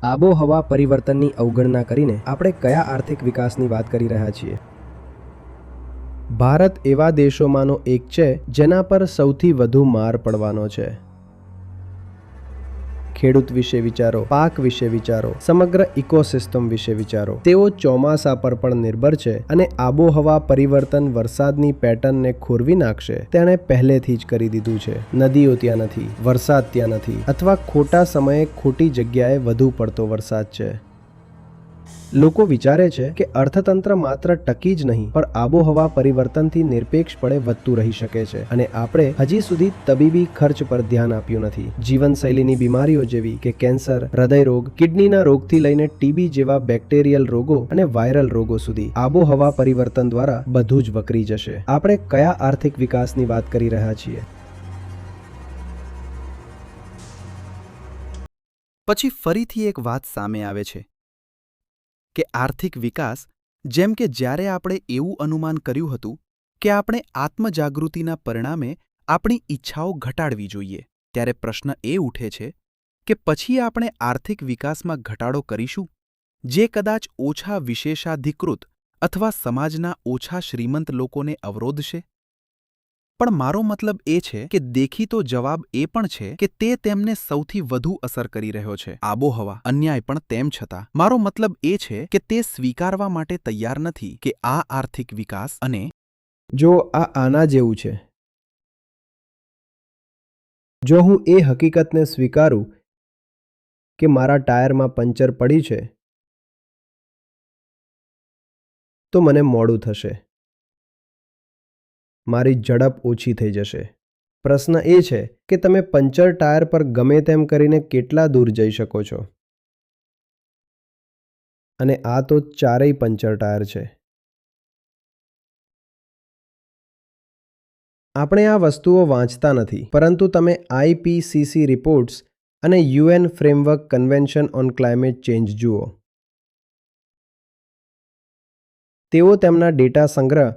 આબોહવા પરિવર્તનની અવગણના કરીને આપણે કયા આર્થિક વિકાસની વાત કરી રહ્યા છીએ? ભારત એવા દેશોમાંનો એક છે જેના પર સૌથી વધુ માર પડવાનો છે. ખેડૂત વિશે વિચારો, પાક વિશે વિચારો, સમગ્ર ઇકોસિસ્ટમ વિશે વિચારો. તેઓ ચોમાસા પર પણ નિર્ભર છે અને આબોહવા પરિવર્તન વરસાદની પેટર્નને ખોરવી નાખશે તેણે પહેલેથી જ કરી દીધું છે. નદીઓ ત્યાં નથી, વરસાદ ત્યાં નથી, અથવા ખોટા સમયે ખોટી જગ્યાએ વધુ પડતો વરસાદ છે. લોકો વિચારે છે કે અર્થતંત્ર માત્ર ટકી જ નહીં પણ આબોહવા પરિવર્તનથી નિરપેક્ષપણે વધતું રહી શકે છે, અને આપણે હજી સુધી તબીબી ખર્ચ પર ધ્યાન આપ્યું નથી. જીવનશૈલીની બીમારીઓ જેવી કે કેન્સર, હૃદય રોગ, કિડનીના રોગથી લઈને ટીબી જેવા બેક્ટેરિયલ રોગો અને વાયરલ રોગો સુધી આબોહવા પરિવર્તન દ્વારા બધું જ વકરી જશે. આપણે કયા આર્થિક વિકાસની વાત કરી રહ્યા છીએ? પછી ફરીથી એક વાત સામે આવે છે કે આર્થિક વિકાસ, જેમ કે જ્યારે આપણે એવું અનુમાન કર્યું હતું કે આપણે આત્મજાગૃતિના પરિણામે આપણી ઈચ્છાઓ ઘટાડવી જોઈએ, ત્યારે પ્રશ્ન એ ઉઠે છે કે પછી આપણે આર્થિક વિકાસમાં ઘટાડો કરીશું જે કદાચ ઓછા વિશેષાધિકૃત અથવા સમાજના ઓછા શ્રીમંત લોકોને અવરોધશે? પણ મારો મતલબ એ છે કે દેખીતો જવાબ એ પણ છે કે તે તેમને સૌથી વધુ અસર કરી રહ્યો છે. આબોહવા અન્યાય પણ તેમ છતાં મારો મતલબ એ છે કે તે સ્વીકારવા માટે તૈયાર નથી કે આ આર્થિક વિકાસ અને જો આ આના જેવું છે, જો હું એ હકીકતને સ્વીકારું કે મારા ટાયરમાં પંચર પડી છે, તો મને મોડું થશે, મારી ઝડપ ઓછી થઈ જશે. પ્રશ્ન એ છે કે તમે પંચર ટાયર પર ગમે તેમ કરીને કેટલા દૂર જઈ શકો છો? અને આ તો ચારેય પંચર ટાયર છે. આપણે આ વસ્તુઓ વાંચતા નથી, પરંતુ તમે આઈપીસીસી રિપોર્ટ્સ અને UN framework convention on climate change જુઓ. તેઓ તેમના ડેટા સંગ્રહ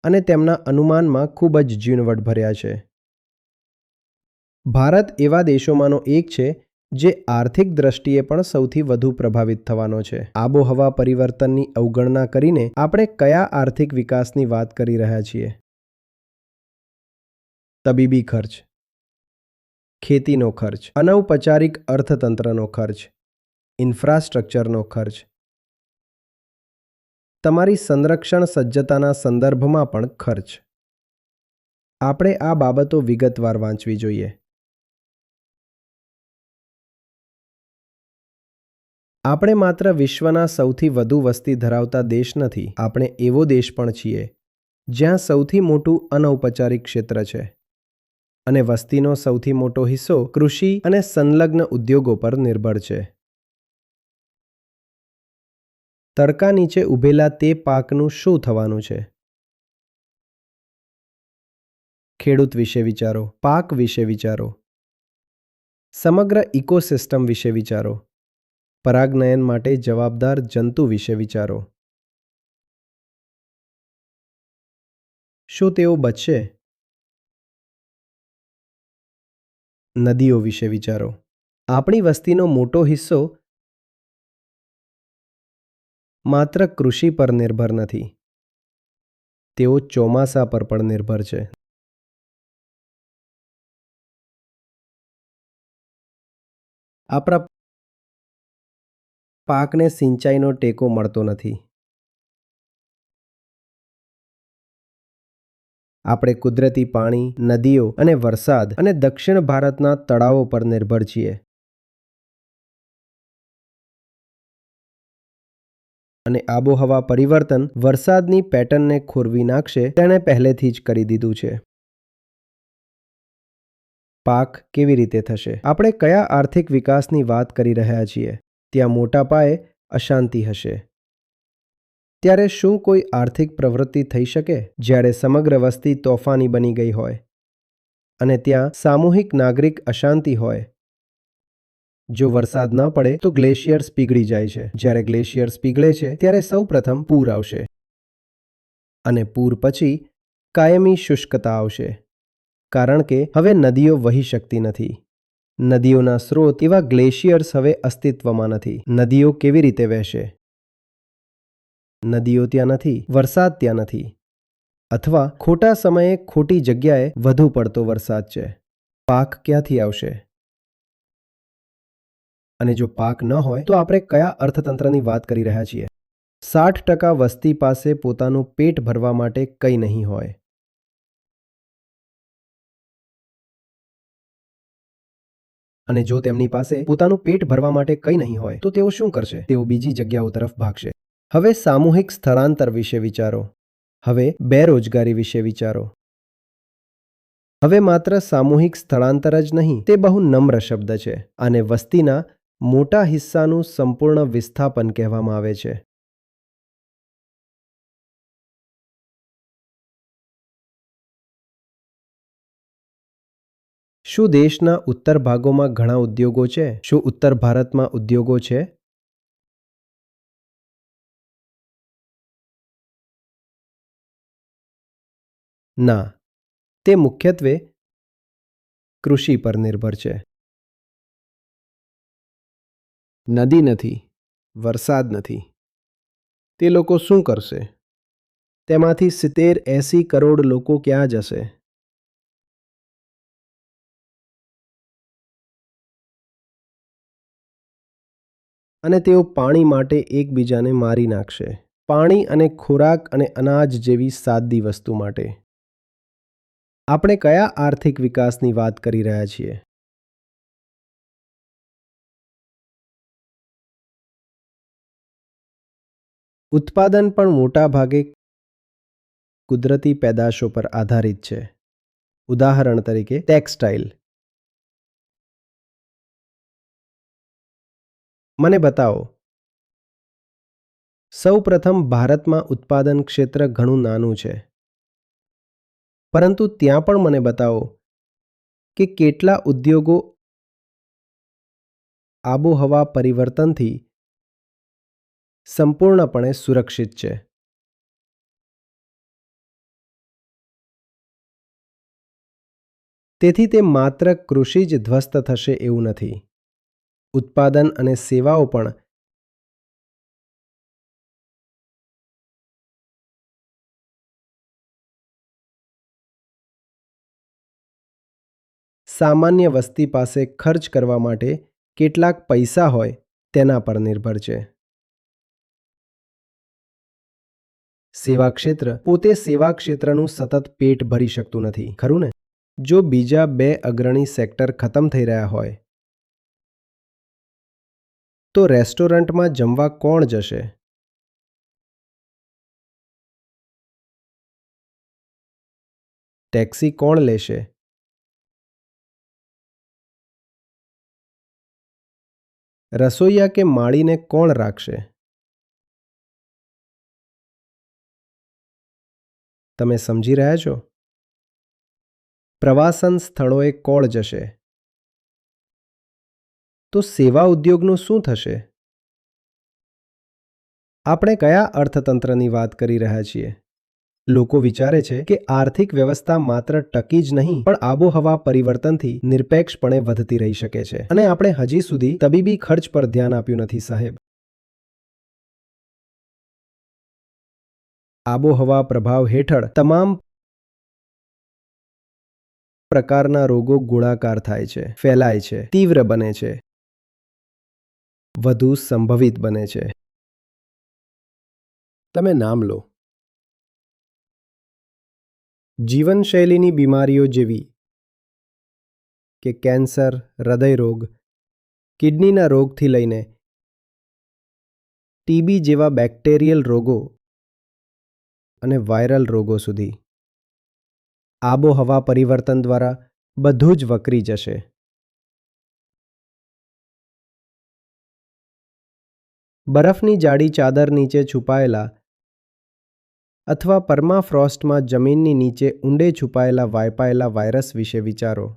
અને તેમના અનુમાનમાં ખૂબ જ ઝીણવટ ભર્યા છે. ભારત એવા દેશોમાંનો એક છે જે આર્થિક દ્રષ્ટિએ પણ સૌથી વધુ પ્રભાવિત થવાનો છે. આબોહવા પરિવર્તનની અવગણના કરીને આપણે કયા આર્થિક વિકાસની વાત કરી રહ્યા છીએ? તબીબી ખર્ચ, ખેતીનો ખર્ચ, અનૌપચારિક અર્થતંત્રનો ખર્ચ, ઇન્ફ્રાસ્ટ્રક્ચરનો ખર્ચ, તમારી સંરક્ષણ સજ્જતાના સંદર્ભમાં પણ ખર્ચ. આપણે આ બાબતો વિગતવાર વાંચવી જોઈએ. આપણે માત્ર વિશ્વના સૌથી વધુ વસ્તી ધરાવતા દેશ નથી, આપણે એવો દેશ પણ છીએ જ્યાં સૌથી મોટું અનૌપચારિક ક્ષેત્ર છે, અને વસ્તીનો સૌથી મોટો હિસ્સો કૃષિ અને સંલગ્ન ઉદ્યોગો પર નિર્ભર છે. તડકા નીચે ઊભેલા તે પાકનું શું થવાનું છે? ખેડૂત વિશે વિચારો, પાક વિશે વિચારો, સમગ્ર ઇકોસિસ્ટમ વિશે વિચારો, પરાગનયન માટે જવાબદાર જંતુ વિશે વિચારો. શું તેઓ બચશે? નદીઓ વિશે વિચારો. આપણી વસ્તીનો મોટો હિસ્સો માત્ર કૃષિ પર નિર્ભર નથી, તેઓ ચોમાસા પર પણ નિર્ભર છે. આપણા પાકને સિંચાઈનો ટેકો મળતો નથી. આપણે કુદરતી પાણી, નદીઓ અને વરસાદ અને દક્ષિણ ભારતના તળાવો પર નિર્ભર છીએ. અને આબોહવા પરિવર્તન વરસાદની પેટર્નને ખોરવી નાખશે તેણે પહેલેથી જ કરી દીધું છે. પાક કેવી રીતે થશે? આપણે કયા આર્થિક વિકાસની વાત કરી રહ્યા છીએ? ત્યાં મોટા પાયે અશાંતિ હશે. ત્યારે શું કોઈ આર્થિક પ્રવૃત્તિ થઈ શકે જ્યારે સમગ્ર વસ્તી તોફાની બની ગઈ હોય અને ત્યાં સામૂહિક નાગરિક અશાંતિ હોય? જો વરસાદ ન પડે તો ગ્લેશિયર્સ પીગળી જાય છે. જ્યારે ગ્લેશિયર્સ પીગળે છે ત્યારે સૌપ્રથમ પૂર આવશે, અને પૂર પછી કાયમી શુષ્કતા આવશે, કારણ કે હવે નદીઓ વહી શકતી નથી. નદીઓના સ્ત્રોત એવા ગ્લેશિયર્સ હવે અસ્તિત્વમાં નથી. નદીઓ કેવી રીતે વહેશે? નદીઓ ત્યાં નથી, વરસાદ ત્યાં નથી, અથવા ખોટા સમયે ખોટી જગ્યાએ વધુ પડતો વરસાદ છે. પાક ક્યાંથી આવશે? અને જો પાક ન હોય તો આપણે કયા અર્થતંત્રની વાત કરી રહ્યા છીએ? 60% વસ્તી પાસે પોતાનું પેટ ભરવા માટે કંઈ નહીં હોય. અને જો તેમની પાસે પોતાનું પેટ ભરવા માટે કંઈ નહીં હોય તો તેઓ શું કરશે? તેઓ બીજી જગ્યાઓ તરફ ભાગશે. હવે સામૂહિક સ્થળાંતર વિશે વિચારો. હવે બેરોજગારી વિશે વિચારો. હવે માત્ર સામૂહિક સ્થળાંતર જ નહીં, તે બહુ નમ્ર શબ્દ છે અને વસ્તીના મોટા હિસ્સાનું સંપૂર્ણ વિસ્થાપન કહેવામાં આવે છે. શું દેશના ઉત્તર ભાગોમાં ઘણા ઉદ્યોગો છે? શું ઉત્તર ભારતમાં ઉદ્યોગો છે? ના, તે મુખ્યત્વે કૃષિ પર નિર્ભર છે. નદી નથી, વરસાદ નથી. તે લોકો શું કરશે? તેમાંથી 70-80 કરોડ લોકો ક્યાં જશે? અને તેઓ પાણી માટે એકબીજાને મારી નાખશે. પાણી અને ખોરાક અને અનાજ જેવી સાદી વસ્તુ માટે. આપણે કયા આર્થિક વિકાસની વાત કરી રહ્યા છીએ? ઉત્પાદન પણ મોટા ભાગે કુદરતી પેદાશો પર આધારિત છે. ઉદાહરણ તરીકે ટેક્સટાઇલ. મને બતાવો. સૌપ્રથમ, ભારતમાં ઉત્પાદન ક્ષેત્ર ઘણું નાનું છે. પરંતુ ત્યાં પણ મને બતાવો કે કેટલા ઉદ્યોગો આબોહવા પરિવર્તનથી સંપૂર્ણપણે સુરક્ષિત છે. તેથી તે માત્ર કૃષિ જ ધ્વસ્ત થશે એવું નથી. ઉત્પાદન અને સેવાઓ પણ સામાન્ય વસ્તી પાસે ખર્ચ કરવા માટે કેટલાક પૈસા હોય તેના પર નિર્ભર છે. સેવા ક્ષેત્ર પોતે સેવા ક્ષેત્રનું સતત પેટ ભરી શકતું નથી, ખરું ને? જો બીજા 2 અગ્રણી સેક્ટર ખતમ થઈ રહ્યા હોય તો રેસ્ટોરન્ટમાં જમવા કોણ જશે? ટેક્સી કોણ લેશે? રસોઈયા કે માળીને કોણ રાખશે? તમે સમજી રહ્યા છો? પ્રવાસન સ્થળોએ કોણ જશે? તો સેવા ઉદ્યોગનું શું થશે? આપણે કયા અર્થતંત્રની વાત કરી રહ્યા છીએ? લોકો વિચારે છે કે આર્થિક વ્યવસ્થા માત્ર ટકી જ નહીં પણ આબોહવા પરિવર્તનથી નિરપેક્ષપણે વધતી રહી શકે છે. અને આપણે હજી સુધી તબીબી ખર્ચ પર ધ્યાન આપ્યું નથી, સાહેબ. આબોહવા પ્રભાવ હેઠળ તમામ પ્રકારના રોગો ગોળાકાર થાય છે, ફેલાય છે, તીવ્ર બને છે, વધુ સંભવિત બને છે. તમે નામ લો. જીવનશૈલીની બીમારીઓ જેવી કે કેન્સર, હૃદયરોગ, કિડનીના રોગથી લઈને ટીબી જેવા બેક્ટેરિયલ રોગો અને વાયરલ રોગો સુધી. આબોહવા પરિવર્તન દ્વારા બધું જ વકરી જશે. બરફની જાડી ચાદર નીચે છુપાયેલા અથવા પરમાફ્રોસ્ટમાં જમીનની નીચે ઊંડે છુપાયેલા વાયપાયેલા વાયરસ વિશે વિચારો.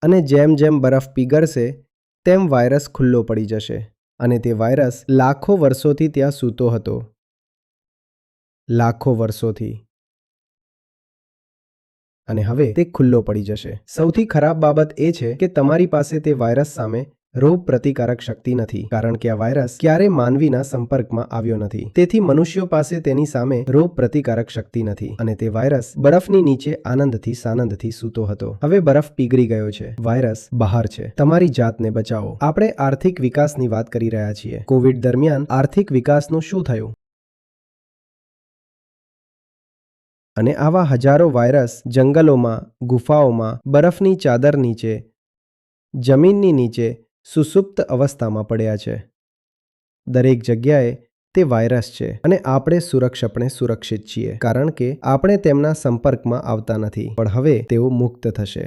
અને જેમ જેમ બરફ પીગળશે તેમ વાયરસ ખુલ્લો પડી જશે અને તે વાયરસ લાખો વર્ષોથી ત્યાં સૂતો હતો. લાખો વર્ષોથી. અને હવે તે ખુલ્લો પડી જશે. સૌથી ખરાબ બાબત એ છે કે તમારી પાસે તે વાયરસ સામે રોગ પ્રતિકારક શક્તિ નથી, કારણ કે આ વાયરસ ક્યારે માનવીના સંપર્કમાં આવ્યો નથી. તેથી મનુષ્યો પાસે તેની સામે રોગ પ્રતિકારક શક્તિ નથી અને તે વાયરસ બરફની નીચે આનંદથી સાનંદથી સૂતો હતો. હવે બરફ પીગળી ગયો છે, વાયરસ બહાર છે. તમારી જાતને બચાવો. આપણે આર્થિક વિકાસની વાત કરી રહ્યા છીએ. કોવિડ દરમિયાન આર્થિક વિકાસનું શું થયું? અને આવા હજારો વાયરસ જંગલોમાં, ગુફાઓમાં, બરફની ચાદર નીચે, જમીનની નીચે સુસુપ્ત અવસ્થામાં પડ્યા છે. દરેક જગ્યાએ તે વાયરસ છે અને આપણે સુરક્ષિત છીએ, કારણ કે આપણે તેમના સંપર્કમાં આવતા નથી. પણ હવે તેઓ મુક્ત થશે.